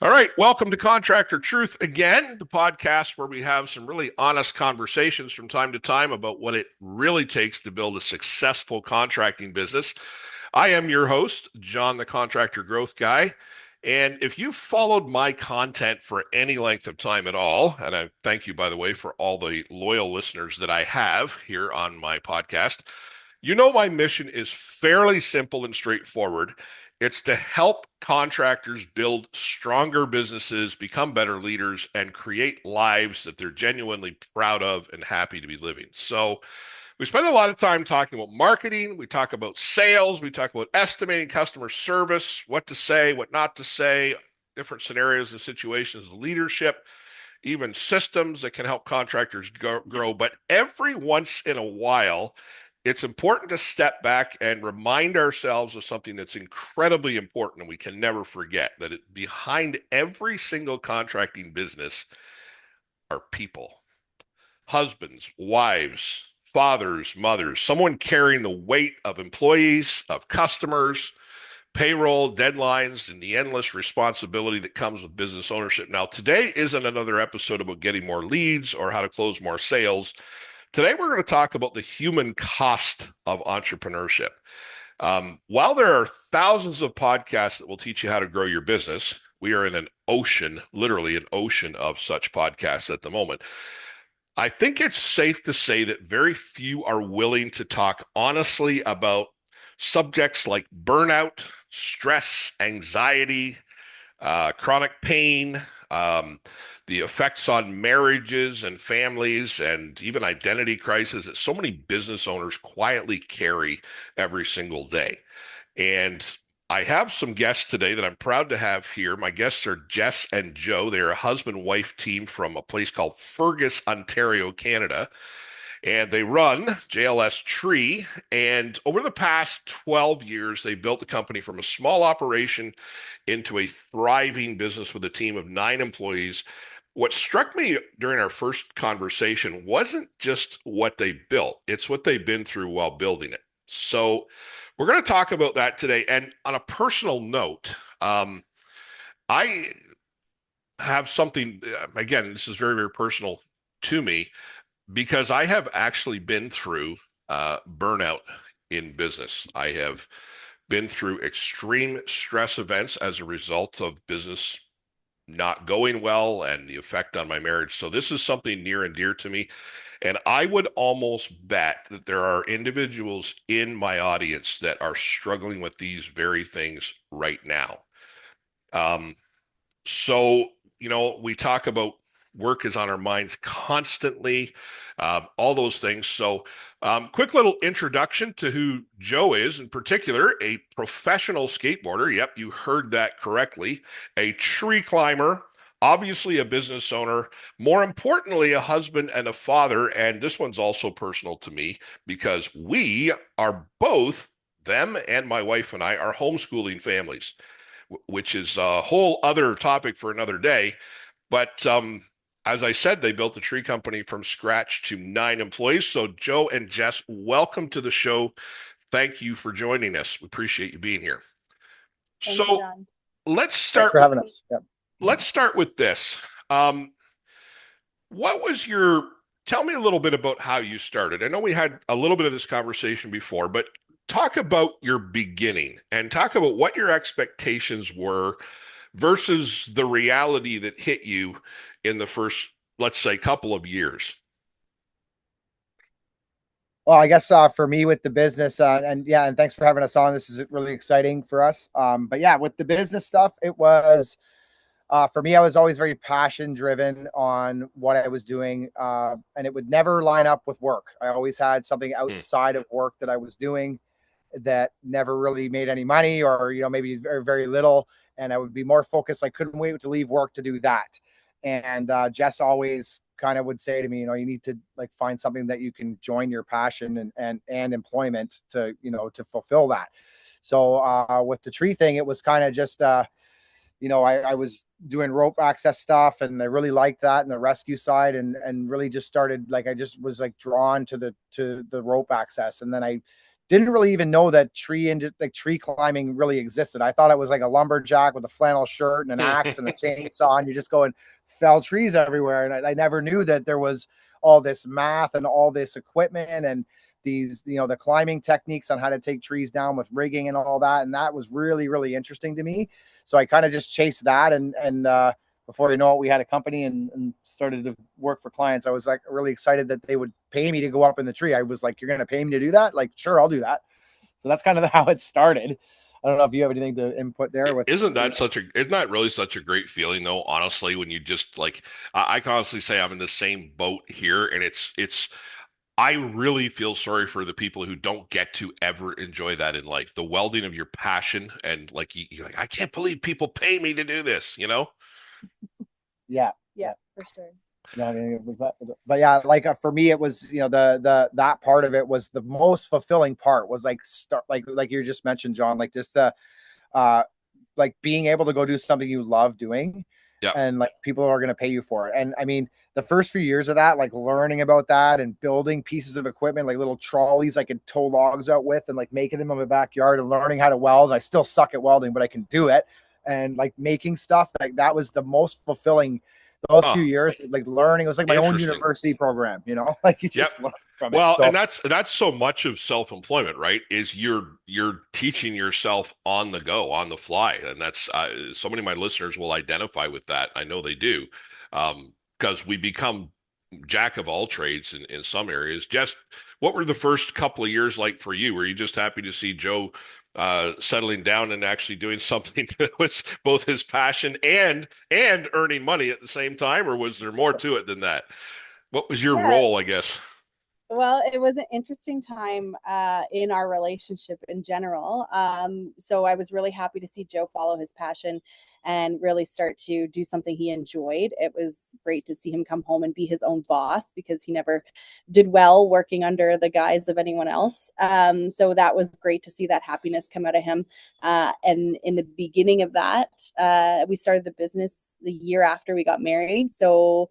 All right, welcome to Contractor Truth again, the podcast where we have some really honest conversations from time to time about what it really takes to build a successful contracting business. I am your host, John, the Contractor Growth Guy. And if you've followed my content for any length of time at all, and I thank you, by the way, for all the loyal listeners that I have here on my podcast, you know my mission is fairly simple and straightforward. It's to help contractors build stronger businesses, become better leaders, and create lives that they're genuinely proud of and happy to be living. So we spend a lot of time talking about marketing. We talk about sales. We talk about estimating customer service, what to say, what not to say, different scenarios and situations, leadership, even systems that can help contractors grow. But every once in a while, it's important to step back and remind ourselves of something that's incredibly important and we can never forget, that behind every single contracting business are people. Husbands, wives, fathers, mothers, someone carrying the weight of employees, of customers, payroll, deadlines, and the endless responsibility that comes with business ownership. Now, today isn't another episode about getting more leads or how to close more sales. Today, we're going to talk about the human cost of entrepreneurship. While there are thousands of podcasts that will teach you how to grow your business, we are in an ocean, literally an ocean of such podcasts at the moment. I think it's safe to say that very few are willing to talk honestly about subjects like burnout, stress, anxiety, chronic pain, the effects on marriages and families, and even identity crisis that so many business owners quietly carry every single day. And I have some guests today that I'm proud to have here. My guests are Jess and Joe. They're a husband-wife team from a place called Fergus, Ontario, Canada. And they run JLS Tree. And over the past 12 years, they built the company from a small operation into a thriving business with a team of 9 employees. What struck me during our first conversation wasn't just what they built, it's what they've been through while building it. So we're going to talk about that today. And on a personal note, I have something, again, this is very, very personal to me because I have actually been through burnout in business. I have been through extreme stress events as a result of business not going well and the effect on my marriage. So this is something near and dear to me. And I would almost bet that there are individuals in my audience that are struggling with these very things right now. Um, so, we talk about work is on our minds constantly, all those things. So, quick little introduction to who Joe is, in particular, a professional skateboarder. Yep, you heard that correctly. A tree climber, obviously a business owner, more importantly, a husband and a father. And this one's also personal to me because we are both, them and my wife and I, are homeschooling families, which is a whole other topic for another day. But as I said, they built the tree company from scratch to 9 employees. So Joe and Jess, welcome to the show. Thank you for joining us. We appreciate you being here. Thank you, So John. let's Thanks start. for having us. Yep. Let's start with this. What was tell me a little bit about how you started. I know we had a little bit of this conversation before, but talk about your beginning and talk about what your expectations were versus the reality that hit you in the first, let's say, couple of years. Well, I guess for me with the business, and thanks for having us on. This is really exciting for us. But yeah, with the business stuff, it was for me. I was always very passion driven on what I was doing, and it would never line up with work. I always had something outside of work that I was doing that never really made any money, or maybe very, very little, and I would be more focused. I couldn't wait to leave work to do that. And Jess always kind of would say to me, you need to find something that you can join your passion and employment to fulfill that. So with the tree thing, it was kind of just I was doing rope access stuff, and I really liked that, and the rescue side, and really just started I just was drawn to the rope access. And then I didn't really even know that tree climbing really existed. I thought it was like a lumberjack with a flannel shirt and an axe and a chainsaw, and you just go and fell trees everywhere. And I never knew that there was all this math and all this equipment and these, the climbing techniques on how to take trees down with rigging and all that. And that was really, really interesting to me. So I kind of just chased that. And before you know it, we had a company and started to work for clients. I was like really excited that they would pay me to go up in the tree. I was like, you're going to pay me to do that? Like, sure, I'll do that. So that's kind of how it started. I don't know if you have anything to input there with. Isn't that really such a great feeling though, honestly, when you just like, I can honestly say I'm in the same boat here, and I really feel sorry for the people who don't get to ever enjoy that in life. The welding of your passion, and like you're like, I can't believe people pay me to do this, you know? Yeah. Yeah, for sure. I mean, it was that, but yeah, like for me, it was, the that part of it was the most fulfilling part, was like like you just mentioned, John, like just the like being able to go do something you love doing, Yeah. and like people are going to pay you for it. And I mean, the first few years of that, like learning about that and building pieces of equipment, like little trolleys I could tow logs out with, and like making them in my backyard and learning how to weld. I still suck at welding, but I can do it. And like making stuff, like that was the most fulfilling those few years, like learning. It was like my own university program, like you just learn from it. Well, and that's so much of self-employment, right? Is you're teaching yourself on the go, on the fly, and that's so many of my listeners will identify with that. I know they do, because we become jack of all trades in some areas. Just what were the first couple of years like for you? Were you just happy to see Joe settling down and actually doing something that was both his passion and earning money at the same time, or was there more to it than that? What was your role, I guess? Well, it was an interesting time in our relationship in general. So I was really happy to see Joe follow his passion and really start to do something he enjoyed. It was great to see him come home and be his own boss, because he never did well working under the guise of anyone else. So that was great to see that happiness come out of him. And in the beginning of that, we started the business the year after we got married. So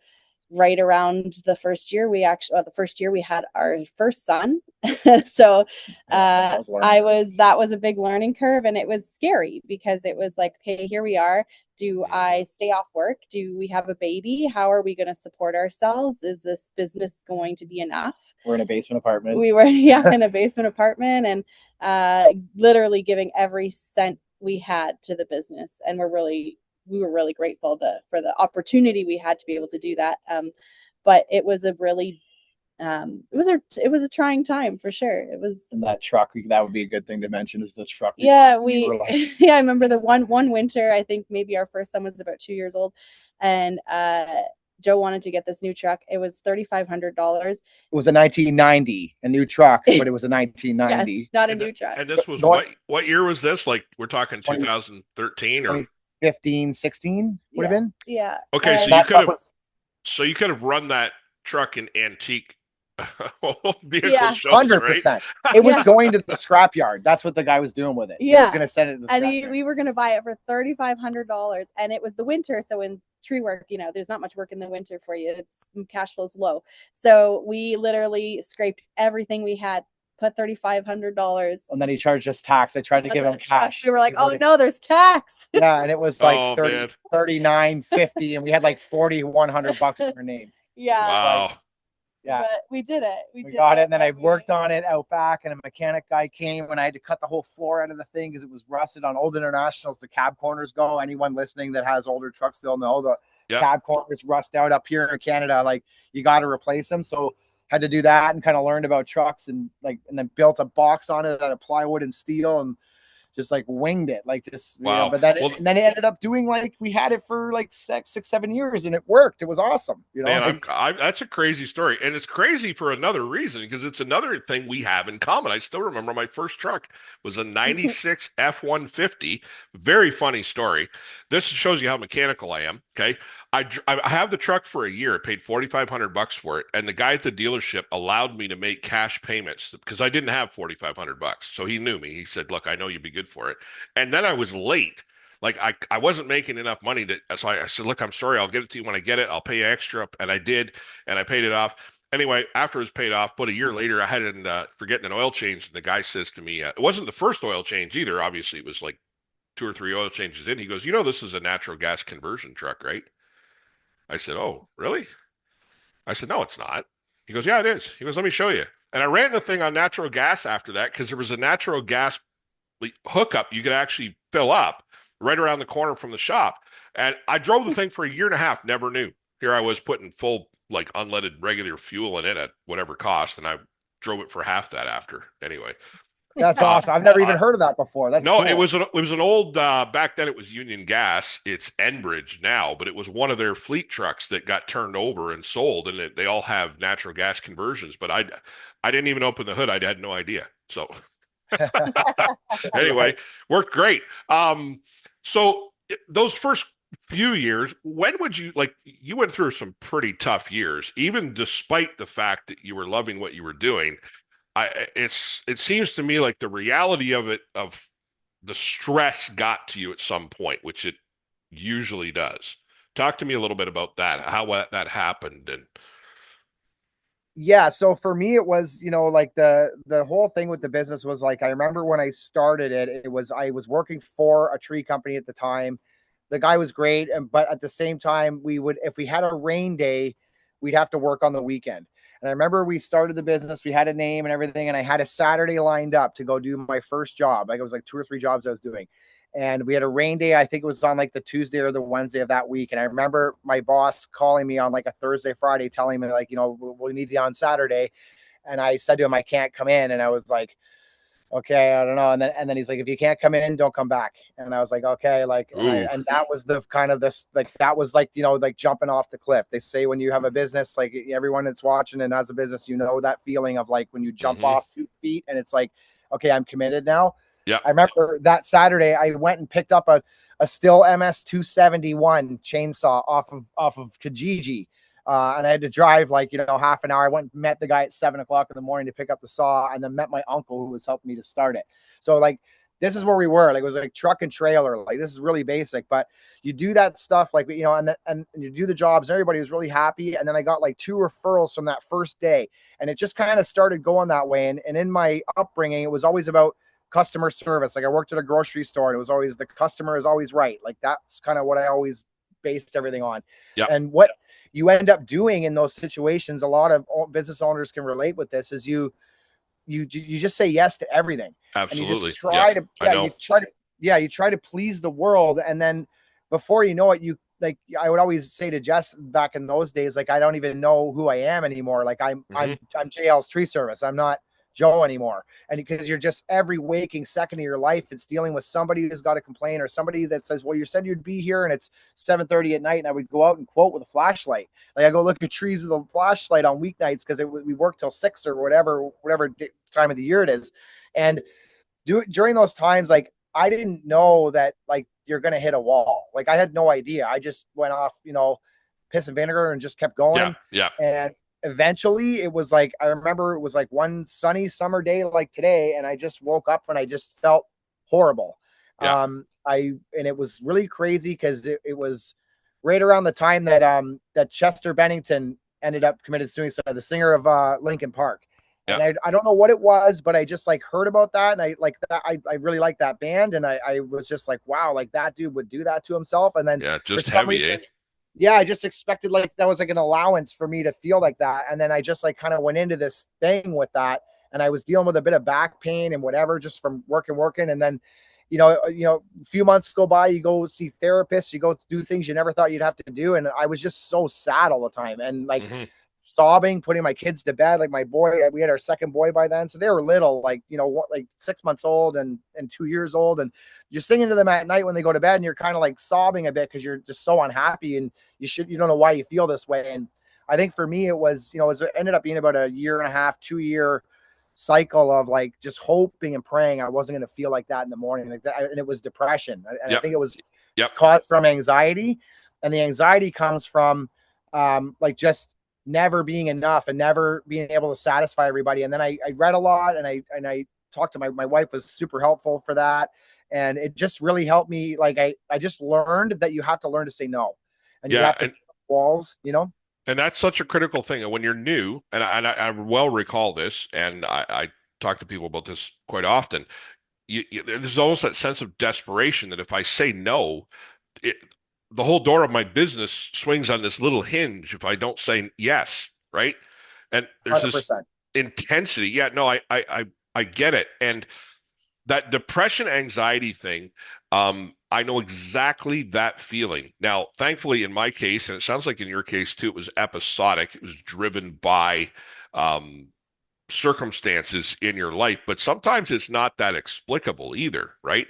right around the first year, the first year we had our first son. So that was a big learning curve, and it was scary, because it was like, okay, here we are. Do I stay off work? Do we have a baby? How are we going to support ourselves? Is this business going to be enough? We're in a basement apartment. We were, in a basement apartment, and literally giving every cent we had to the business. And we were really grateful for the opportunity we had to be able to do that. But it was a really, it was a trying time for sure. It was. And that truck, that would be a good thing to mention, is the truck. Yeah, I remember the one winter, I think maybe our first son was about 2 years old, and Joe wanted to get this new truck. It was $3,500. It was a 1990, a new truck, but it was a 1990. Yes, not a new truck. And this was what year was this? Like, we're talking 2013 or 15, 16 would have been. Yeah. Okay, so you could have run that truck in antique vehicle shows, 100%. right? It was going to the scrapyard. That's what the guy was doing with it. He was going to send it to the scrapyard. And we were going to buy it for $3,500, and it was the winter, so in tree work, there's not much work in the winter for you. It's cash flow's low. So we literally scraped everything we had, put $3,500. And then he charged us tax. I tried to give him cash. We were like, oh no, there's tax. Yeah, and it was like $39.50, and we had like $4,100 in our name. Yeah. Wow. Yeah. But we did it. We got it. And then I worked on it out back, and a mechanic guy came, and I had to cut the whole floor out of the thing because it was rusted. On old Internationals, the cab corners go. Anyone listening that has older trucks, they'll know the cab corners rust out up here in Canada. Like, you got to replace them. So had to do that, and kind of learned about trucks, and then built a box on it out of plywood and steel, and just like winged it, like just wow. But then and then it ended up doing, like, we had it for like 6-7 years, and it worked. It was awesome. Man, that's a crazy story, and it's crazy for another reason, because it's another thing we have in common. I still remember my first truck was a 96 F-150. Very funny story. This shows you how mechanical I am. Okay. I have the truck for a year. I paid $4,500 for it, and the guy at the dealership allowed me to make cash payments because I didn't have $4,500. So he knew me. He said, "Look, I know you'd be good for it." And then I was late. Like, I wasn't making enough money so I said, "Look, I'm sorry. I'll get it to you when I get it. I'll pay you extra." And I did, and I paid it off. anyway, after it was paid off, but a year later, I had forgetting an oil change, and the guy says to me, it wasn't the first oil change either. Obviously, it was like two or three oil changes in. He goes, this is a natural gas conversion truck, right? I said, oh, really? I said, no, it's not. He goes, yeah, it is. He goes, let me show you. And I ran the thing on natural gas after that because there was a natural gas hookup you could actually fill up right around the corner from the shop. And I drove the thing for a year and a half, never knew. Here I was putting full, like, unleaded regular fuel in it at whatever cost, and I drove it for half that after. Anyway. That's awesome. I've never even heard of that before. That's no, cool. it was an old back then it was Union Gas. It's Enbridge now, but it was one of their fleet trucks that got turned over and sold, and they all have natural gas conversions. But I didn't even open the hood. I had no idea. So anyway, worked great. So those first few years, when would you you went through some pretty tough years, even despite the fact that you were loving what you were doing. It seems to me like the reality of the stress got to you at some point, which it usually does. Talk to me a little bit about that, how that happened. And yeah, so for me, it was, like the whole thing with the business was like, I remember when I started it, I was working for a tree company at the time. The guy was great. But at the same time, if we had a rain day, we'd have to work on the weekend. And I remember we started the business, we had a name and everything. And I had a Saturday lined up to go do my first job. Like it was like 2 or 3 jobs I was doing. And we had a rain day. I think it was on like the Tuesday or the Wednesday of that week. And I remember my boss calling me on like a Thursday, Friday, telling me like, we need you on Saturday. And I said to him, I can't come in. And I was like, okay, I don't know. And then he's like, if you can't come in, don't come back. And I was like, okay, and that was the kind of this, like, that was like, like jumping off the cliff. They say when you have a business, like everyone that's watching and has a business, that feeling of like when you jump off 2 feet and it's like, okay, I'm committed now. Yeah. I remember that Saturday I went and picked up a Stihl MS 271 chainsaw off of Kijiji. And I had to drive half an hour. I went and met the guy at 7 o'clock in the morning to pick up the saw, and then met my uncle who was helping me to start it. So this is where we were. Like it was like truck and trailer. Like this is really basic, but you do that stuff and you do the jobs. And everybody was really happy. And then I got like 2 referrals from that first day, and it just kind of started going that way. And in my upbringing, it was always about customer service. Like I worked at a grocery store, and it was always the customer is always right. Like that's kind of what I always based everything on. Yeah. And what you end up doing in those situations, a lot of business owners can relate with this, is you just say yes to everything. Absolutely. And you just try you try to please the world. And then before you know it, I would always say to Jess back in those days, like, I don't even know who I am anymore. Like I'm JLS Tree Service. I'm not Joe anymore. And because you're just every waking second of your life, it's dealing with somebody who's got a complaint or somebody that says, well, you said you'd be here and it's 7:30 at night. And I would go out and quote with a flashlight. Like I go look at trees with a flashlight on weeknights because we work till 6 or whatever time of the year it is. And during those times, like I didn't know that like you're going to hit a wall. Like I had no idea. I just went off, piss and vinegar and just kept going. Yeah. And eventually it was like, I remember it was like one sunny summer day like today, and I just woke up and I just felt horrible. Yeah. And it was really crazy because it was right around the time that Chester Bennington ended up committed suicide, the singer of Linkin Park. Yeah. And I don't know what it was, but I just like heard about that. And I like that. I really like that band. And I was just like, wow, like that dude would do that to himself. And then just heavy, yeah, I just expected like that was like an allowance for me to feel like that. And then I just like kind of went into this thing with that. And I was dealing with a bit of back pain and whatever, just from working. And then, a few months go by, you go see therapists, you go do things you never thought you'd have to do. And I was just so sad all the time. And like sobbing, putting my kids to bed, like my boy, we had our second boy by then. So they were little, like, like 6 months old and 2 years old. And you're singing to them at night when they go to bed, and you're kind of like sobbing a bit because you're just so unhappy, and you don't know why you feel this way. And I think for me, it was, it ended up being about a 1.5 2 year cycle of like just hoping and praying I wasn't going to feel like that in the morning, like that. And it was depression. And I think it was caused from anxiety, and the anxiety comes from like just never being enough and never being able to satisfy everybody. And then I read a lot, and I talked to my wife was super helpful for that. And it just really helped me. Like I just learned that you have to learn to say no, and you have to walls, And that's such a critical thing. And when you're new, and I well recall this, and I talk to people about this quite often, there's almost that sense of desperation that if I say no, it, the whole door of my business swings on this little hinge if I don't say yes, right? And there's this 100%. intensity. Yeah, no, I get it. And that depression anxiety thing, I know exactly that feeling. Now, thankfully, in my case, and it sounds like in your case too, it was episodic. It was driven by um, circumstances in your life, but sometimes it's not that explicable either, right?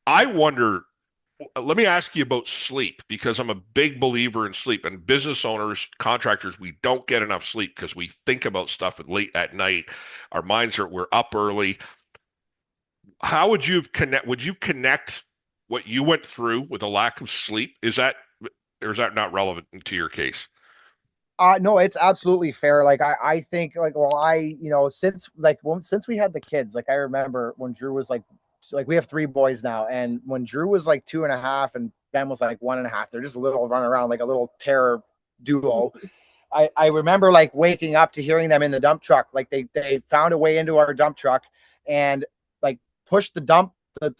I wonder, let me ask you about sleep because I'm a big believer in sleep. And business owners, contractors, we don't get enough sleep because we think about stuff late at night. Our minds are, we're up early. How would you would you connect what you went through with a lack of sleep? Is that, or is that not relevant to your case? No, it's absolutely fair. Like I think like, well, since we had the kids, like I remember when Drew was like we have three boys now. And when Drew was like 2.5 and Ben was like 1.5, they're just a little run around like a little terror duo. I remember like waking up to hearing them in the dump truck. Like they found a way into our dump truck and like pushed the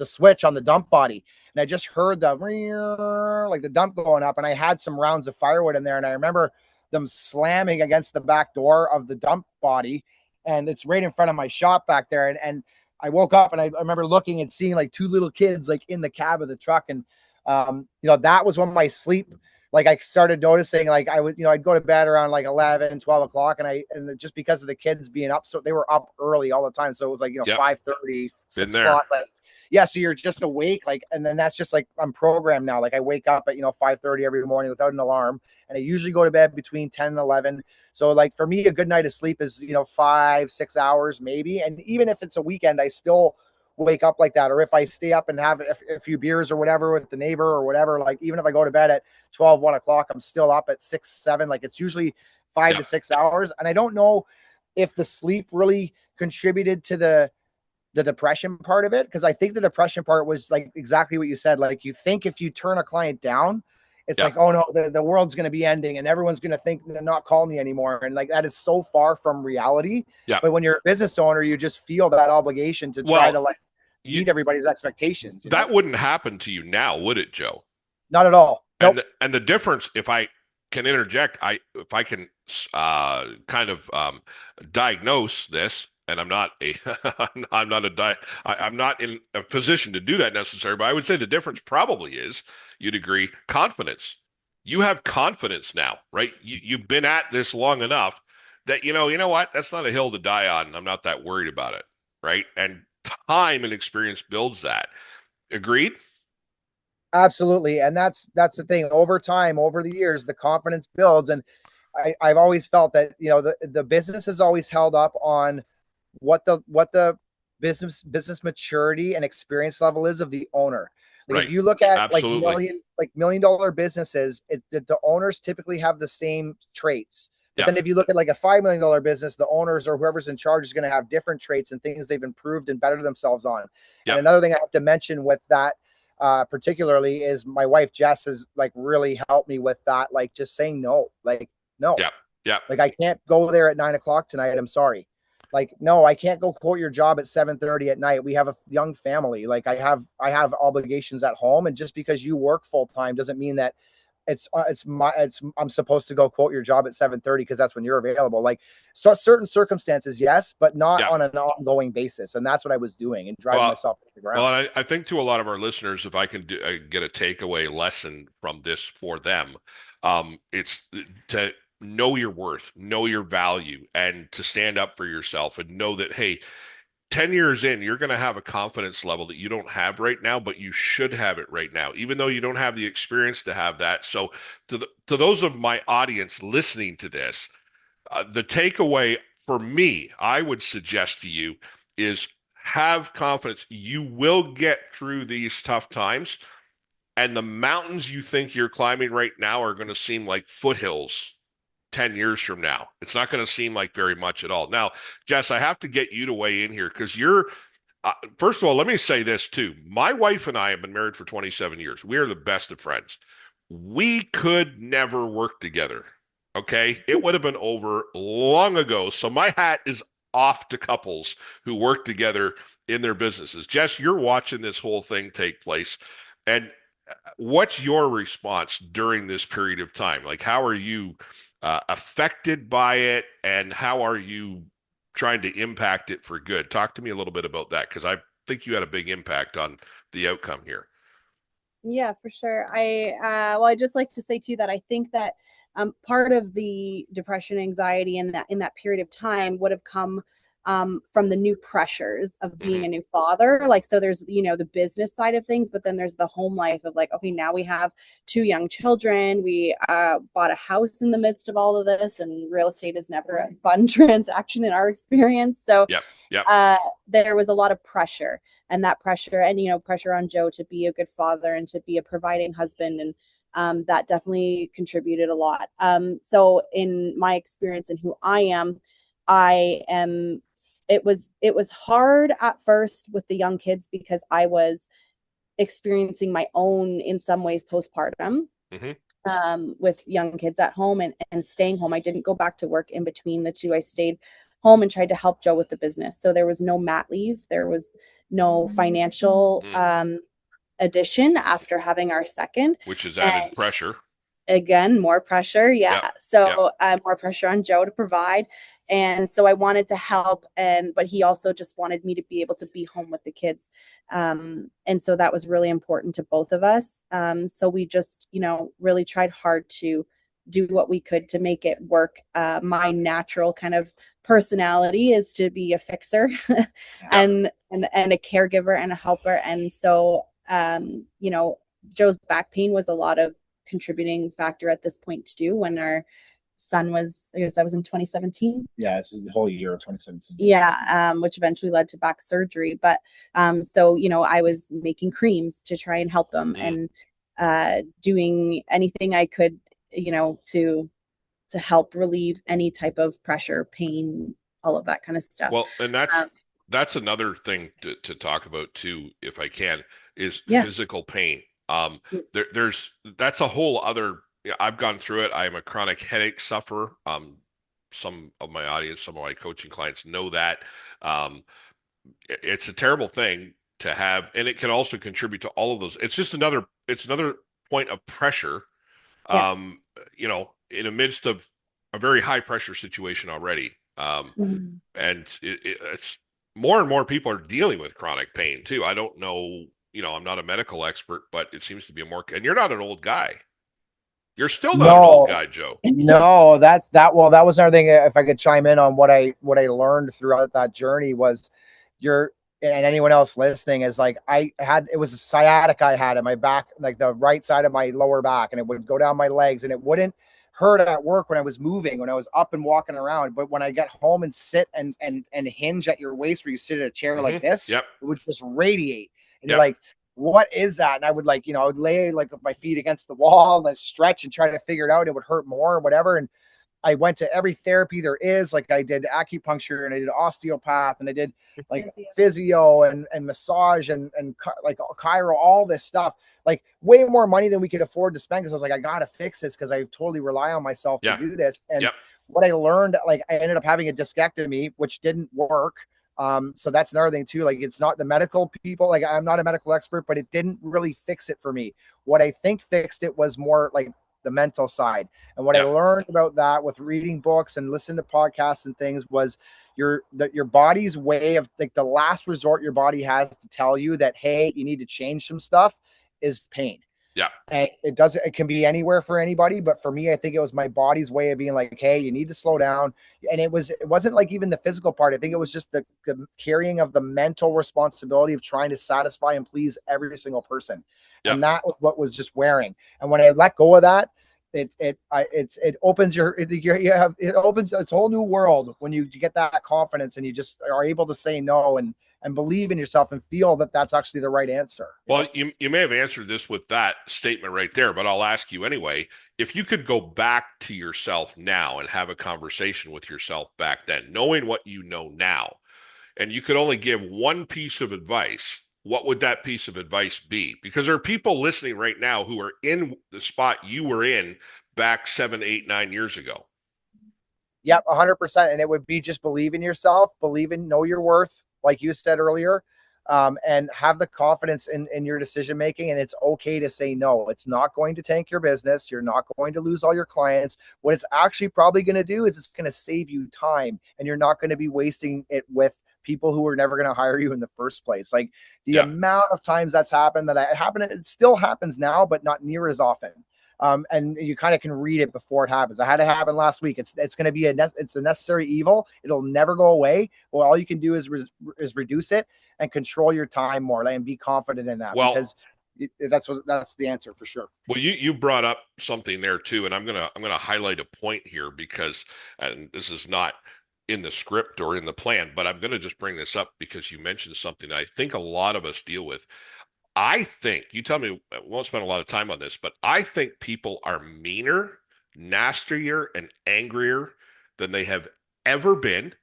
switch on the dump body. And I just heard like the dump going up, and I had some rounds of firewood in there. And I remember them slamming against the back door of the dump body, and it's right in front of my shop back there. And I woke up and I remember looking and seeing like two little kids like in the cab of the truck. And that was when my sleep, like I started noticing, like I would, I'd go to bed around like 11, 12 o'clock. And just because of the kids being up, so they were up early all the time. So it was like, Yep. 5:30, Been 6 there. o'clock. Yeah. So you're just awake. Like, and then that's just like, I'm programmed now. Like I wake up at, 5:30 every morning without an alarm. And I usually go to bed between 10 and 11. So like for me, a good night of sleep is, 5-6 hours maybe. And even if it's a weekend, I still wake up like that. Or if I stay up and have a few beers or whatever with the neighbor or whatever, like even if I go to bed at 12, 1 o'clock, I'm still up at 6, 7. Like it's usually 5 to 6 hours. And I don't know if the sleep really contributed to the depression part of it, because I think the depression part was like exactly what you said. Like you think if you turn a client down, it's Yeah. like, oh no, the world's going to be ending and everyone's going to think they're not calling me anymore. And like that is so far from reality. Yeah. But when you're a business owner, you just feel that obligation to try to like meet everybody's expectations. That wouldn't happen to you now, would it, Joe? Not at all. Nope. And the difference, if I can interject, if I can kind of diagnose this, and I'm not a I'm not in a position to do that necessarily, but I would say the difference probably is, you'd agree, confidence. You have confidence now, right? You've been at this long enough that you know what? That's not a hill to die on. I'm not that worried about it, right? And time and experience builds that. Agreed? Absolutely. And that's the thing. Over time, over the years, the confidence builds. And I've always felt that, the business is always held up on what the business maturity and experience level is of the owner. Like Right. if you look at Absolutely. like $1 million businesses, the owners typically have the same traits. But Yeah. then if you look at like a $5 million business, the owners or whoever's in charge is going to have different traits and things they've improved and bettered themselves on. Yeah. And another thing I have to mention with that particularly is my wife Jess has like really helped me with that, like just saying no, like no. Yeah. Yeah. Like I can't go there at 9 o'clock tonight. I'm sorry. Like, no, I can't go quote your job at 7:30 at night. We have a young family. Like I have obligations at home. And just because you work full time doesn't mean that I'm supposed to go quote your job at 7:30 because that's when you're available. Like, so certain circumstances, yes, but not on an ongoing basis. And that's what I was doing and driving myself to the ground. Well, I think to a lot of our listeners, if I can get a takeaway lesson from this for them, it's to know your worth, know your value, and to stand up for yourself and know that, hey, 10 years in, you're going to have a confidence level that you don't have right now, but you should have it right now, even though you don't have the experience to have that. So to those of my audience listening to this, the takeaway for me, I would suggest to you is have confidence. You will get through these tough times, and the mountains you think you're climbing right now are going to seem like foothills 10 years from now. It's not going to seem like very much at all. Now, Jess, I have to get you to weigh in here because first of all, let me say this too. My wife and I have been married for 27 years. We are the best of friends. We could never work together Okay. It would have been over long ago. So my hat is off to couples who work together in their businesses. Jess, you're watching this whole thing take place. And what's your response during this period of time? Like, how are you affected by it, and how are you trying to impact it for good? Talk to me a little bit about that, because I think you had a big impact on the outcome here. Yeah, for sure. I just like to say too that I think that part of the depression, anxiety in that period of time would have come from the new pressures of being Hmm. a new father. Like, so there's, the business side of things, but then there's the home life of like, okay, now we have two young children. We bought a house in the midst of all of this, and real estate is never a fun transaction in our experience. So Yep. Yep. there was a lot of pressure, and that pressure, and pressure on Joe to be a good father and to be a providing husband, and that definitely contributed a lot. So in my experience and who I am, it was hard at first with the young kids because I was experiencing my own, in some ways, postpartum. Hmm. With young kids at home, and staying home. I didn't go back to work in between the two. I stayed home and tried to help Joe with the business. So there was no mat leave. There was no financial Mm. addition after having our second. Which is added And pressure. again, more pressure. Yeah. Yep. Yep. So more pressure on Joe to provide. And so I wanted to help, but he also just wanted me to be able to be home with the kids. And so that was really important to both of us. So we just, really tried hard to do what we could to make it work. My natural kind of personality is to be a fixer and a caregiver and a helper. And so, Joe's back pain was a lot of contributing factor at this point too, when our son was, I guess that was in 2017. Yeah, it's the whole year of 2017. Yeah, which eventually led to back surgery. But so I was making creams to try and help him, Mm. and doing anything I could, to help relieve any type of pressure, pain, all of that kind of stuff. Well, and Um, that's another thing to talk about too, if I can, is yeah. physical pain. There's that's a whole other. I've gone through it. I am a chronic headache sufferer. Some of my audience, some of my coaching clients know that. Um, it's a terrible thing to have, and it can also contribute to all of those. It's another point of pressure. Yeah. Um, in the midst of a very high pressure situation already. Mhm. And it's more and more people are dealing with chronic pain too. I don't know, I'm not a medical expert, but it seems to be and you're not an old guy. You're still not an old No, guy, Joe. no, that's that. Well, that was another thing. If I could chime in on what I learned throughout that journey was, your and anyone else listening is like, it was a sciatica I had in my back, like the right side of my lower back, and it would go down my legs, and it wouldn't hurt at work when I was moving, when I was up and walking around. But when I get home and sit and hinge at your waist, where you sit in a chair like this, Yep. it would just radiate, and you're Yep. like, what is that? And I would I would lay like with my feet against the wall and stretch and try to figure it out. It would hurt more or whatever. And I went to every therapy there is. Like, I did acupuncture, and I did osteopath, and I did like physio and massage and like chiro, all this stuff, like way more money than we could afford to spend. Cause I was like, I got to fix this, cause I totally rely on myself to Yeah. do this. And Yep. what I learned, like, I ended up having a discectomy, which didn't work. So that's another thing too. Like, it's not the medical people, like, I'm not a medical expert, but it didn't really fix it for me. What I think fixed it was more like the mental side. And what I Yep. learned about that with reading books and listening to podcasts and things was your body's way of, like, the last resort your body has to tell you that, hey, you need to change some stuff, is pain. Yeah. And it can be anywhere for anybody, but for me, I think it was my body's way of being like, hey, you need to slow down. And it wasn't like even the physical part. I think it was just the carrying of the mental responsibility of trying to satisfy and please every single person. Yep. And that was what was just wearing. And when I let go of that, it opens it opens its whole new world when you get that confidence and you just are able to say no and believe in yourself and feel that that's actually the right answer. Well, you may have answered this with that statement right there, but I'll ask you anyway. If you could go back to yourself now and have a conversation with yourself back then, knowing what you know now, and you could only give one piece of advice, what would that piece of advice be? Because there are people listening right now who are in the spot you were in back 7, 8, 9 years ago. Yep, 100%. And it would be just believe in yourself, know your worth, like you said earlier, and have the confidence in your decision making. And it's okay to say no. It's not going to tank your business. You're not going to lose all your clients. What it's actually probably going to do is it's going to save you time, and you're not going to be wasting it with people who are never going to hire you in the first place. Like the amount of times that's happened, it still happens now, but not near as often. And you kind of can read it before it happens. I had it happen last week. It's going to be it's a necessary evil. It'll never go away. Well, all you can do is reduce it and control your time more, and be confident in that. Well, because that's the answer for sure. Well, you brought up something there too, and I'm gonna highlight a point here because, and this is not in the script or in the plan, but I'm gonna just bring this up because you mentioned something I think a lot of us deal with. I think, you tell me, I won't spend a lot of time on this, but I think people are meaner, nastier, and angrier than they have ever been.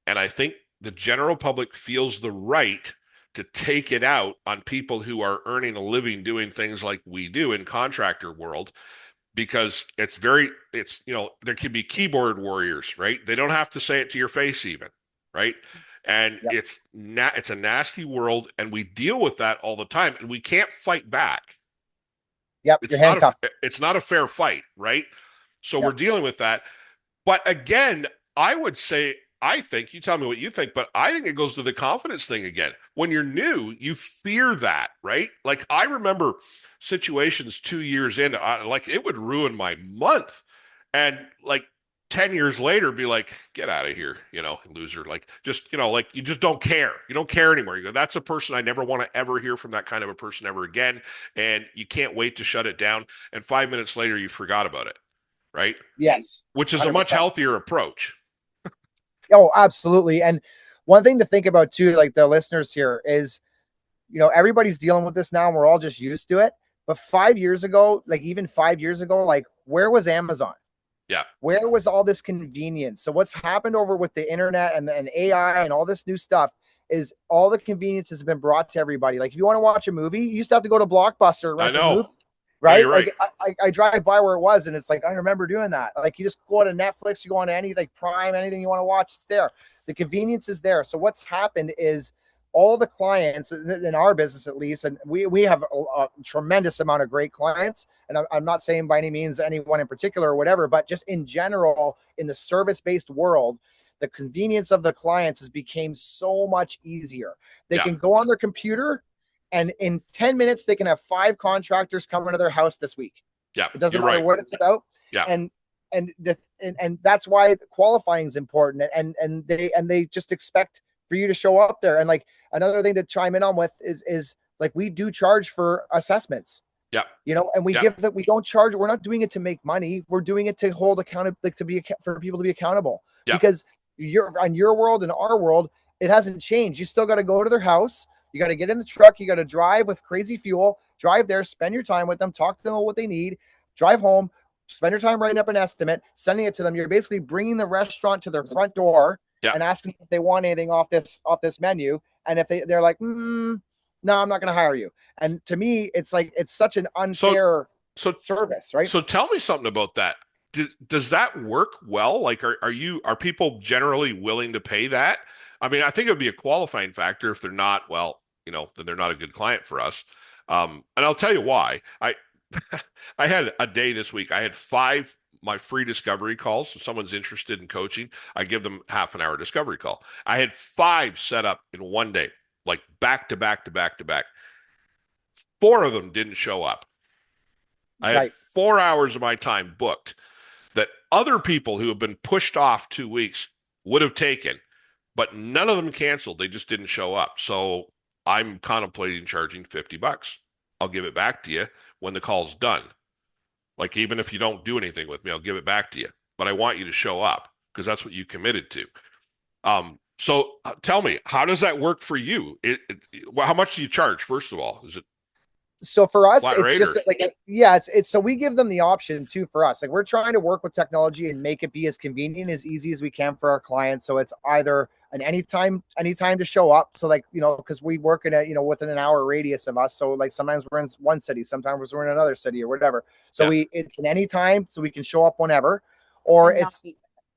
And I think the general public feels the right to take it out on people who are earning a living doing things like we do in contractor world, because there can be keyboard warriors, right? They don't have to say it to your face even, right? And Yep. it's a nasty world, and we deal with that all the time, and we can't fight back. Yep, you're handcuffed. It's not a fair fight, right? So Yep. we're dealing with that. But again, I would say, I think, you tell me what you think, but I think it goes to the confidence thing again. When you're new, you fear that, right? Like I remember situations 2 years in, like it would ruin my month. And like 10 years later, be like, get out of here, loser. Like just, like you just don't care. You don't care anymore. You go, that's a person I never want to ever hear from, that kind of a person ever again. And you can't wait to shut it down. And 5 minutes later, you forgot about it, right? Yes. Which is 100%. a much healthier approach. Oh, absolutely. And one thing to think about too, like the listeners here, is, everybody's dealing with this now and we're all just used to it. But 5 years ago, even 5 years ago, like where was Amazon? Yeah. Where was all this convenience? So what's happened over with the internet and AI and all this new stuff is all the convenience has been brought to everybody. Like if you want to watch a movie, you used to have to go to Blockbuster and rent a movie. Right? No, right. Like I drive by where it was, and it's like I remember doing that. Like you just go to Netflix, you go on to any like Prime, anything you want to watch, it's there. The convenience is there. So what's happened is all the clients in our business, at least, and we have a tremendous amount of great clients. And I'm not saying by any means anyone in particular or whatever, but just in general, in the service-based world, the convenience of the clients has become so much easier. They can go on their computer, and in 10 minutes, they can have 5 contractors come into their house this week. Yeah, it doesn't matter what it's about. Yeah, and that's why qualifying is important. And they just expect for you to show up there. And like another thing to chime in on with is like we do charge for assessments. Yeah, and we give that. We don't charge. We're not doing it to make money. We're doing it to hold accountable, like for people to be accountable. Yeah. Because you're on your world and our world, it hasn't changed. You still got to go to their house. You got to get in the truck. You got to drive with crazy fuel, drive there, spend your time with them, talk to them about what they need, drive home, spend your time writing up an estimate, sending it to them. You're basically bringing the restaurant to their front door and asking if they want anything off this menu. And if they're like, no, I'm not going to hire you. And to me, it's like, it's such an unfair service, right? So tell me something about that. Does that work well? Like, are people generally willing to pay that? I mean, I think it would be a qualifying factor. If they're not, well, then they're not a good client for us. And I'll tell you why. I had a day this week. I had 5 my free discovery calls. If someone's interested in coaching, I give them half an hour discovery call. I had 5 set up in one day, like back to back to back to back. 4 of them didn't show up. I had 4 hours of my time booked that other people who have been pushed off 2 weeks would have taken, but none of them canceled. They just didn't show up. So I'm contemplating charging $50. I'll give it back to you when the call's done. Like, even if you don't do anything with me, I'll give it back to you. But I want you to show up because that's what you committed to. So tell me, how does that work for you? Well, how much do you charge, first of all? Is it So for us, Flat it's rate just or- like, yeah, it's so we give them the option too for us. Like we're trying to work with technology and make it be as convenient, as easy as we can for our clients. So it's either an anytime to show up. So like, you know, because we work in within an hour radius of us. So like sometimes we're in one city, sometimes we're in another city or whatever. So it's an anytime, so we can show up whenever, or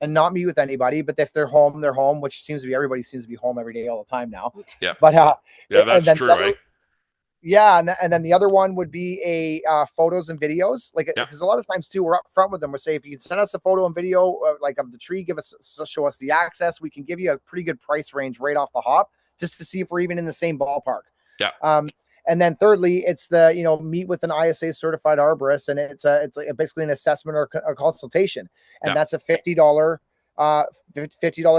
and not meet with anybody. But if they're home, which seems to be everybody seems to be home every day all the time now. Yeah. But yeah, that's true, eh? Yeah, and then the other one would be photos and videos, like because a lot of times too, we're up front with them. We're saying if you can send us a photo and video like of the tree, show us the access, we can give you a pretty good price range right off the hop, just to see if we're even in the same ballpark. Yeah. And then thirdly, it's the meet with an ISA certified arborist, and it's basically an assessment or a consultation, and that's a $50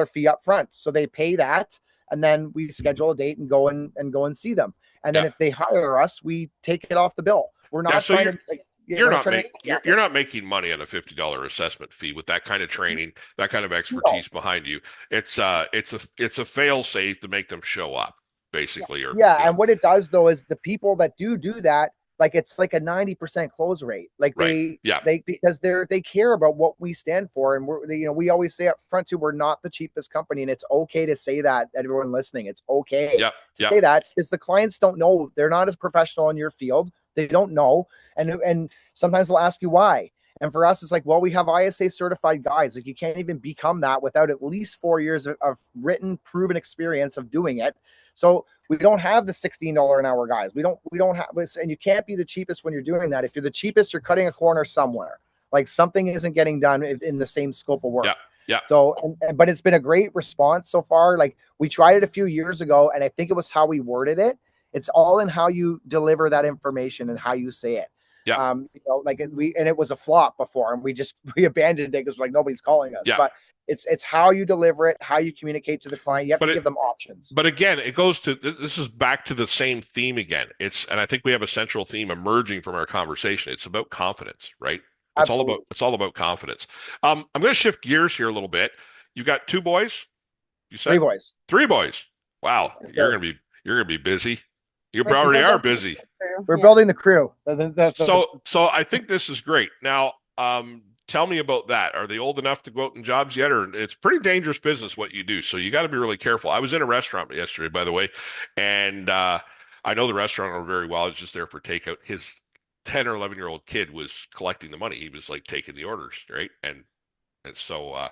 fee up front. So they pay that, and then we schedule a date and go and see them. And then if they hire us, we take it off the bill. We're not trying to. You're not making money on a $50 assessment fee with that kind of training, that kind of expertise behind you. It's a fail safe to make them show up, basically. And what it does though is the people that do that, like it's like a 90% close rate. Like because they care about what we stand for, and we always say up front too, we're not the cheapest company, and it's okay to say that. Everyone listening, it's okay to say that, because the clients don't know, they're not as professional in your field, they don't know, and sometimes they'll ask you why. And for us, it's like, well, we have ISA certified guides. Like you can't even become that without at least 4 years of written, proven experience of doing it. So we don't have the $16 an hour guys. We don't have this, and you can't be the cheapest when you're doing that. If you're the cheapest, you're cutting a corner somewhere. Like something isn't getting done in the same scope of work. Yeah. So, but it's been a great response so far. Like we tried it a few years ago, and I think it was how we worded it. It's all in how you deliver that information and how you say it. Yeah. It was a flop before, and we abandoned it because like nobody's calling us. Yeah. But it's how you deliver it, how you communicate to the client. You have to give them options. But again, it goes to this is back to the same theme again. And I think we have a central theme emerging from our conversation. It's about confidence, right? It's all about confidence. I'm going to shift gears here a little bit. You got 2 boys? You said 3 boys. 3 boys. Wow, Yes, you're gonna be busy. You already are busy. We're building the crew. So I think this is great. Now, tell me about that. Are they old enough to go out in jobs yet? Or it's pretty dangerous business what you do, so you got to be really careful. I was in a restaurant yesterday, by the way, and I know the restaurant owner very well. I was just there for takeout. His 10 or 11-year-old kid was collecting the money. He was like taking the orders, right? And so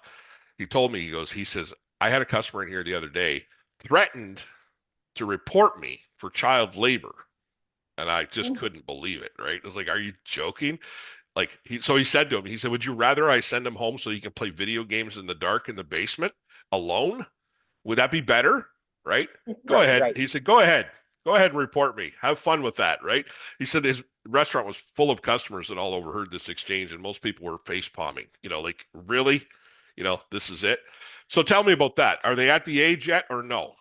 he told me, he says, I had a customer in here the other day, threatened to report me for child labor. And I just couldn't believe it, right? I was like, are you joking? Like, he said to him, he said, would you rather I send him home so he can play video games in the dark in the basement alone? Would that be better? Right? Go ahead. Right. He said, go ahead and report me. Have fun with that, right? He said his restaurant was full of customers that all overheard this exchange, and most people were face palming, like, really? This is it. So tell me about that. Are they at the age yet or no?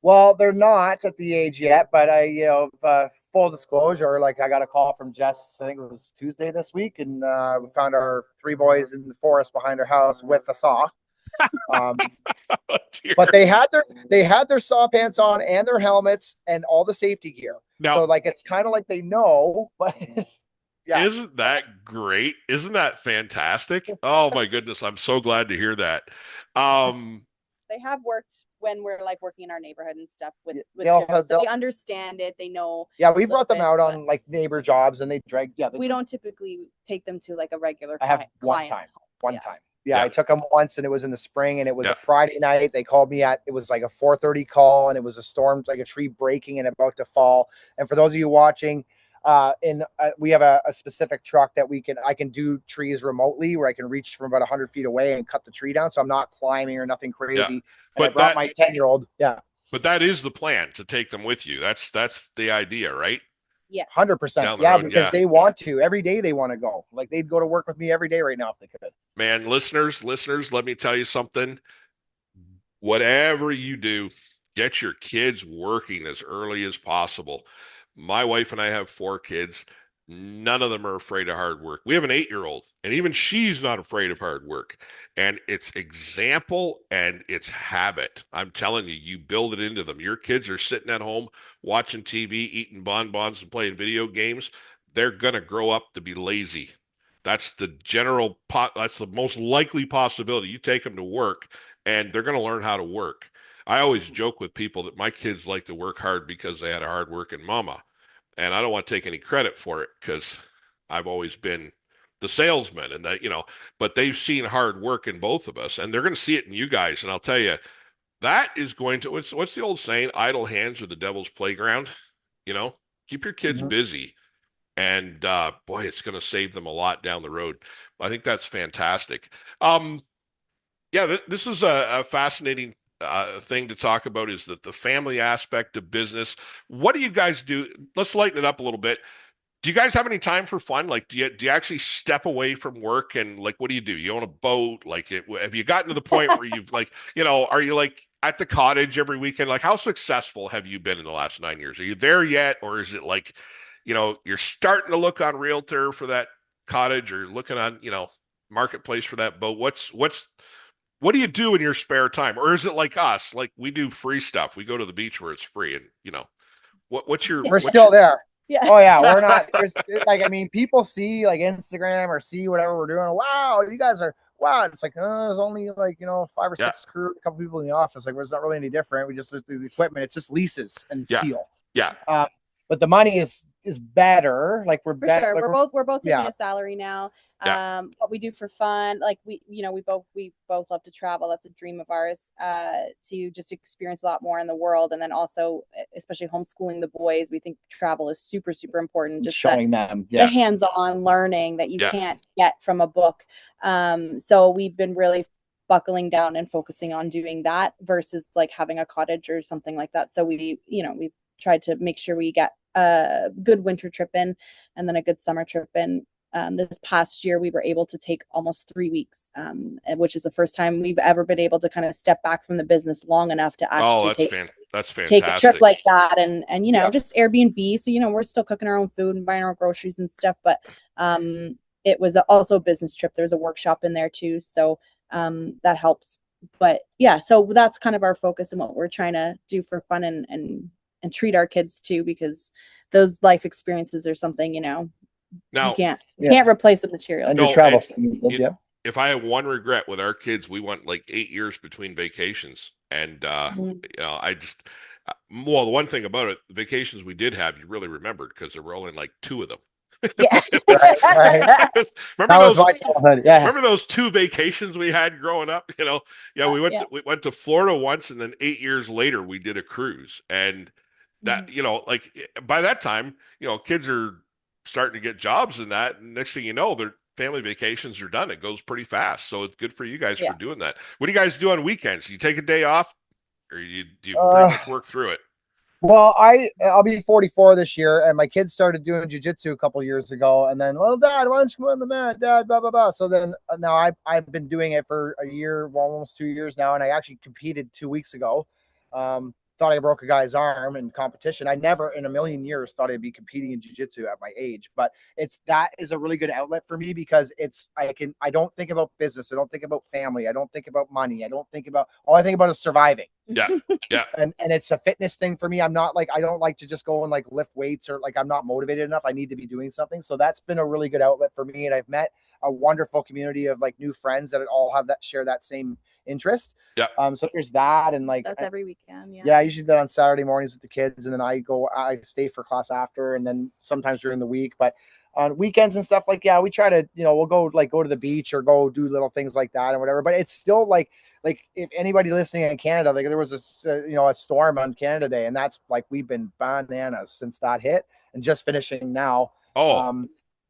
Well, they're not at the age yet, but full disclosure, like I got a call from Jess, I think it was Tuesday this week, and we found our 3 boys in the forest behind our house with a saw. But they had their saw pants on and their helmets and all the safety gear. Now, so like it's kind of like they know, but yeah. Isn't that great? Isn't that fantastic? Oh my goodness, I'm so glad to hear that. They have worked when we're like working in our neighborhood and stuff with so they understand it. They know. Yeah, we brought them out on like neighbor jobs, and they drag. Yeah, we don't typically take them to like a regular. I have one time. Yeah, I took them once, and it was in the spring, and it was a Friday night. They called me it was like a 4:30 call, and it was a storm, like a tree breaking and about to fall. And for those of you watching, we have a specific truck that I can do trees remotely, where I can reach from about 100 feet away and cut the tree down. So I'm not climbing or nothing crazy. Yeah. But I brought my 10-year-old. Yeah. But that is the plan, to take them with you. That's the idea, right? Yeah. 100%. Yeah, because they want to. Every day they want to go. Like they'd go to work with me every day right now if they could. Man, listeners, let me tell you something. Whatever you do, get your kids working as early as possible. My wife and I have 4 kids. None of them are afraid of hard work. We have an 8-year-old, and even she's not afraid of hard work. And it's example and it's habit. I'm telling you, you build it into them. Your kids are sitting at home watching TV, eating bonbons, and playing video games. They're gonna grow up to be lazy. That's the that's the most likely possibility. You take them to work, and they're gonna learn how to work. I always joke with people that my kids like to work hard because they had a hard working mama. And I don't want to take any credit for it because I've always been the salesman and that, but they've seen hard work in both of us and they're going to see it in you guys. And I'll tell you, that is going to, what's the old saying? Idle hands are the devil's playground. You know, keep your kids Mhm. busy. And boy, it's going to save them a lot down the road. I think that's fantastic. Yeah, this is a fascinating thing to talk about is that the family aspect of business. What do you guys do? Let's lighten it up a little bit. Do you guys have any time for fun? Like, do you actually step away from work and like, what do? You own a boat? Like, have you gotten to the point where you've like, are you like at the cottage every weekend? Like, how successful have you been in the last 9 years? Are you there yet, or is it like, you're starting to look on Realtor for that cottage, or looking on, Marketplace for that boat? What do you do in your spare time? Or is it like us? Like we do free stuff. We go to the beach where it's free and what's your We're what's still your there. Yeah. Oh yeah, we're not. There's like, I mean, people see like Instagram or see whatever we're doing. Wow, you guys are wow. It's like there's only like 5 or 6 yeah, crew, a couple people in the office. Like, it's not really any different. We just do the equipment. It's just leases and yeah, steel. yeah. But the money is better. Like For sure. like We're both taking yeah. a salary now. Yeah. What we do for fun, like we both love to travel. That's a dream of ours, to just experience a lot more in the world. And then also, especially homeschooling the boys, we think travel is super, super important. Just Showing them, the hands-on learning that you can't get from a book. So we've been really buckling down and focusing on doing that versus like having a cottage or something like that. So we've tried to make sure we get a good winter trip in and then a good summer trip in. This past year, we were able to take almost 3 weeks, which is the first time we've ever been able to kind of step back from the business long enough to Oh, actually that's take a trip fantastic. like that and just Airbnb. So, we're still cooking our own food and buying our groceries and stuff, but it was also a business trip. There's a workshop in there too. So that helps. But yeah, so that's kind of our focus and what we're trying to do for fun and treat our kids too, because those life experiences are something, Now, you can't replace the material. And No, your travel. if I have one regret with our kids, we went like 8 years between vacations, and I just well, the one thing about it, the vacations we did have, you really remembered because there were only like two of them. Yeah. Right. Remember That was those? my childhood. Yeah. Remember those 2 vacations we had growing up? Yeah, we went to Florida once, and then 8 years later we did a cruise, and that like by that time, kids are starting to get jobs and that. And next thing you know, their family vacations are done. It goes pretty fast, so it's good for you guys for Yeah. doing that. What do you guys do on weekends? Do you take a day off, or do you pretty Uh, much work through it? Well, I'll be 44 this year, and my kids started doing jujitsu a couple years ago. And then, well, Dad, why don't you come on the mat, Dad? Blah blah blah. So then now I've been doing it for a year, well, almost 2 years now, and I actually competed 2 weeks ago. Thought I broke a guy's arm in competition. I never in a million years thought I'd be competing in jiu-jitsu at my age, but that is a really good outlet for me because I don't think about business. I don't think about family. I don't think about money. All I think about is surviving. Yeah, yeah. And it's a fitness thing for me. I'm not like, I don't like to just go and like lift weights or like, I'm not motivated enough. I need to be doing something. So that's been a really good outlet for me. And I've met a wonderful community of like new friends that all have share that same interest. Yeah. So there's that. And like, that's every weekend. Yeah. I usually do that on Saturday mornings with the kids. And then I stay for class after, and then sometimes during the week, but on weekends and stuff, like, yeah, we try to, we'll go to the beach or go do little things like that and whatever. But it's still like if anybody listening in Canada, like there was a storm on Canada Day, and that's like, we've been bananas since that hit and just finishing now.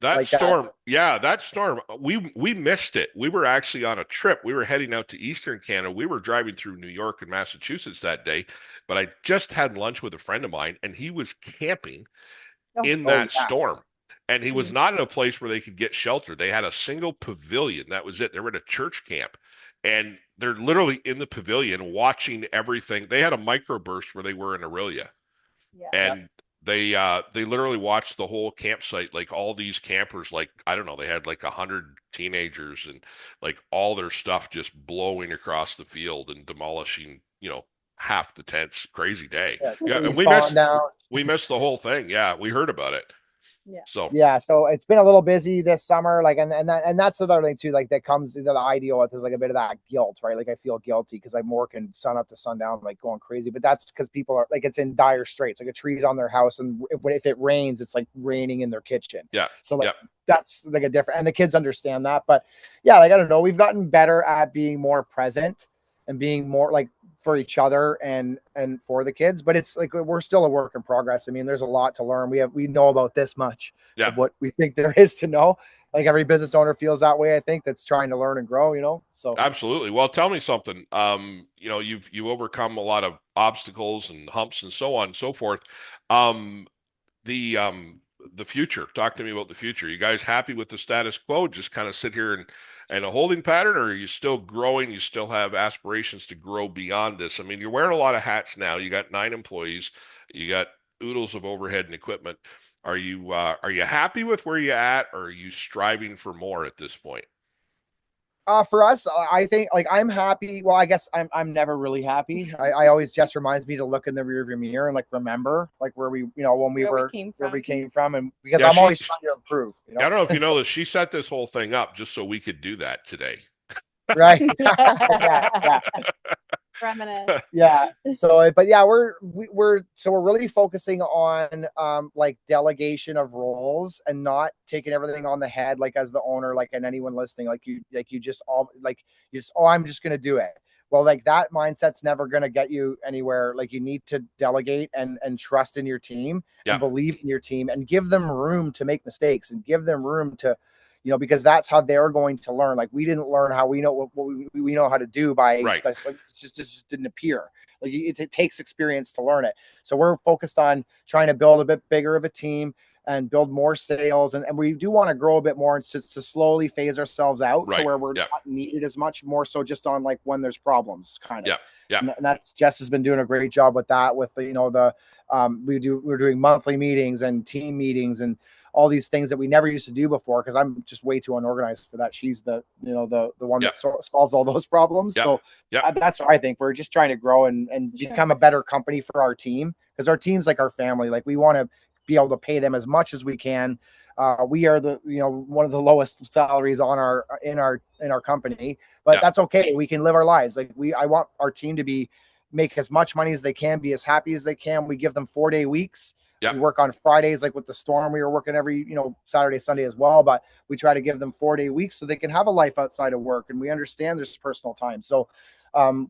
That storm, that storm, we missed it. We were actually on a trip. We were heading out to Eastern Canada. We were driving through New York and Massachusetts that day, but I just had lunch with a friend of mine, and he was camping in that storm. And he was not in a place where they could get shelter. They had a single pavilion. That was it. They were at a church camp, and they're literally in the pavilion watching everything. They had a microburst where they were in Aurelia. And they literally watched the whole campsite, like all these campers, like I don't know, they had like 100 teenagers and like all their stuff just blowing across the field and demolishing, half the tents. Crazy day. Yeah, Yeah, and trees falling down. we missed the whole thing. Yeah, we heard about it. Yeah. So Yeah, so it's been a little busy this summer, like, and that's the other thing too, like that comes that I deal with is like a bit of that guilt, right? Like I feel guilty because I'm working sun up to sundown, like going crazy, but that's because people are like, it's in dire straits, like a tree's on their house, and if it rains, it's like raining in their kitchen. yeah, So like yeah, that's like a different, and the kids understand that, but yeah, like I don't know, we've gotten better at being more present and being more like for each other and for the kids, but it's like we're still a work in progress. I mean, there's a lot to learn. We know about this much yeah. of what we think there is to know. Like every business owner feels that way, I think, that's trying to learn and grow. So Absolutely. Well, tell me something. You've overcome a lot of obstacles and humps and so on and so forth. Um, the future. Talk to me about the future. You guys happy with the status quo? Just kind of sit here and a holding pattern, or are you still growing? You still have aspirations to grow beyond this? I mean, you're wearing a lot of hats now. You got 9 employees. You got oodles of overhead and equipment. Are you happy with where you're at, or are you striving for more at this point? for us, I think like I'm happy. Well, I guess I'm never really happy. I always just reminds me to look in the rearview mirror and like remember like where we, when we Where we were came where from. we came from, and because Yeah, I'm always trying to improve. I don't know if you know this. She set this whole thing up just so we could do that today. Right? Yeah. Reminisce. Yeah. So, but yeah, we're really focusing on like delegation of roles and not taking everything on the head, like as the owner, like, and anyone listening, like you just all like you just, oh, I'm just gonna do it. Well, like that mindset's never gonna get you anywhere. Like you need to delegate and trust in your team Yeah, and believe in your team and give them room to make mistakes and give them room to, because that's how they're going to learn. Like we didn't learn how we know what we know how to do by right. like just didn't appear. Like it takes experience to learn it. So we're focused on trying to build a bit bigger of a team and build more sales. And we do want to grow a bit more and to slowly phase ourselves out to Right. where we're Yeah. not needed as much, more so just on like when there's problems kind of. Yeah. Yeah. And that's Jess has been doing a great job with that, with we're doing monthly meetings and team meetings and all these things that we never used to do before, because I'm just way too unorganized for that. She's the one Yeah. that solves all those problems. Yeah. So Yeah. that's what I think. We're just trying to grow and become a better company for our team, because our team's like our family. Like we want to be able to pay them as much as we can. We are the one of the lowest salaries in our company, but Yeah. that's okay. We can live our lives. Like I want our team to make as much money as they can, be as happy as they can. We give them 4-day weeks. Yeah. We work on Fridays, like with the storm, we were working every, Saturday, Sunday as well, but we try to give them 4-day weeks so they can have a life outside of work. And we understand there's personal time. So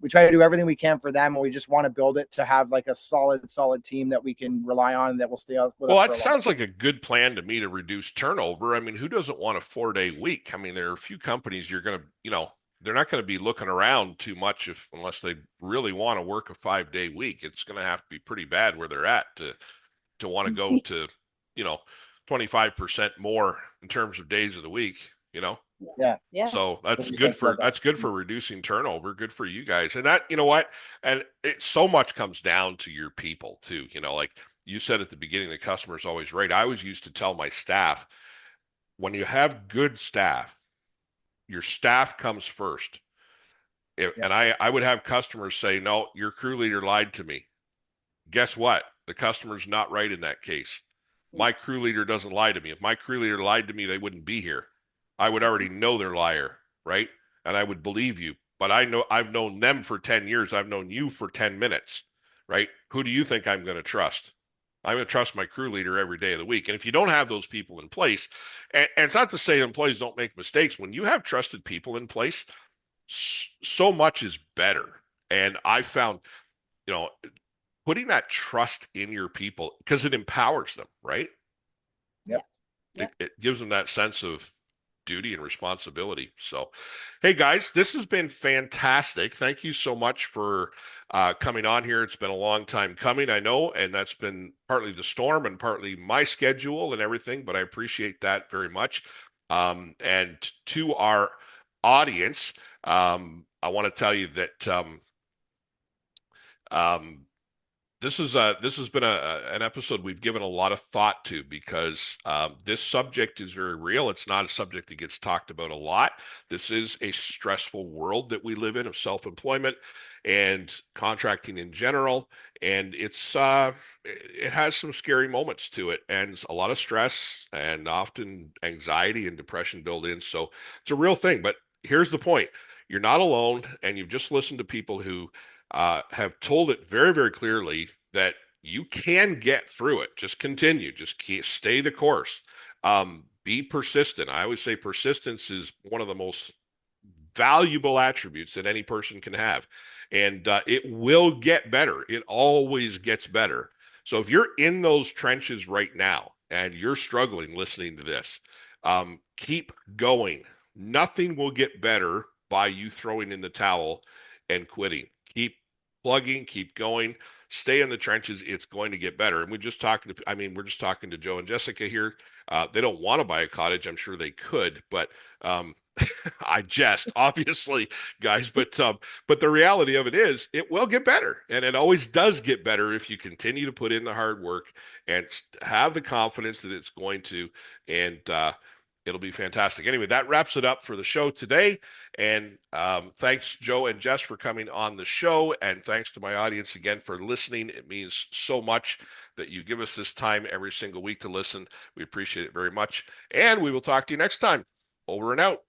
we try to do everything we can for them. And we just want to build it to have like a solid team that we can rely on that will stay out with us. Well, that sounds like a good plan to me to reduce turnover. I mean, who doesn't want a 4-day week? I mean, there are a few companies you're going to, they're not going to be looking around too much unless they really want to work a 5-day week. It's going to have to be pretty bad where they're at to want to go to, 25% more in terms of days of the week. Yeah. So that's good for reducing turnover. Good for you guys. And that, and so much comes down to your people too. Like you said at the beginning, the customer's always right. I always used to tell my staff, when you have good staff, your staff comes first. And I would have customers say, no, your crew leader lied to me. Guess what? The customer's not right in that case. My crew leader doesn't lie to me. If my crew leader lied to me, they wouldn't be here. I would already know they're liar, right? And I would believe you. But I've known them for 10 years. I've known you for 10 minutes, right? Who do you think I'm going to trust? I'm going to trust my crew leader every day of the week. And if you don't have those people in place, and it's not to say employees don't make mistakes. When you have trusted people in place, so much is better. And I found, putting that trust in your people, because it empowers them, right? Yep. It gives them that sense of duty and responsibility. So, hey guys, this has been fantastic. Thank you so much for coming on here. It's been a long time coming, I know, and that's been partly the storm and partly my schedule and everything, but I appreciate that very much. And to our audience, I want to tell you that This has been an episode we've given a lot of thought to because this subject is very real. It's not a subject that gets talked about a lot. This is a stressful world that we live in of self-employment and contracting in general, and it has some scary moments to it, and a lot of stress and often anxiety and depression built in. So it's a real thing. But here's the point: you're not alone, and you've just listened to people who have told it very, very clearly that you can get through it. Just continue. Just stay the course. Be persistent. I always say persistence is one of the most valuable attributes that any person can have. And it will get better. It always gets better. So if you're in those trenches right now and you're struggling listening to this, keep going. Nothing will get better by you throwing in the towel and quitting. Keep plugging, keep going, stay in the trenches. It's going to get better. And we're just talking to Joe and Jessica here. They don't want to buy a cottage. I'm sure they could, but I jest, obviously, guys. But the reality of it is, it will get better, and it always does get better if you continue to put in the hard work and have the confidence that it's going to. And it'll be fantastic. Anyway, that wraps it up for the show today. And thanks, Joe and Jess, for coming on the show. And thanks to my audience again for listening. It means so much that you give us this time every single week to listen. We appreciate it very much. And we will talk to you next time. Over and out.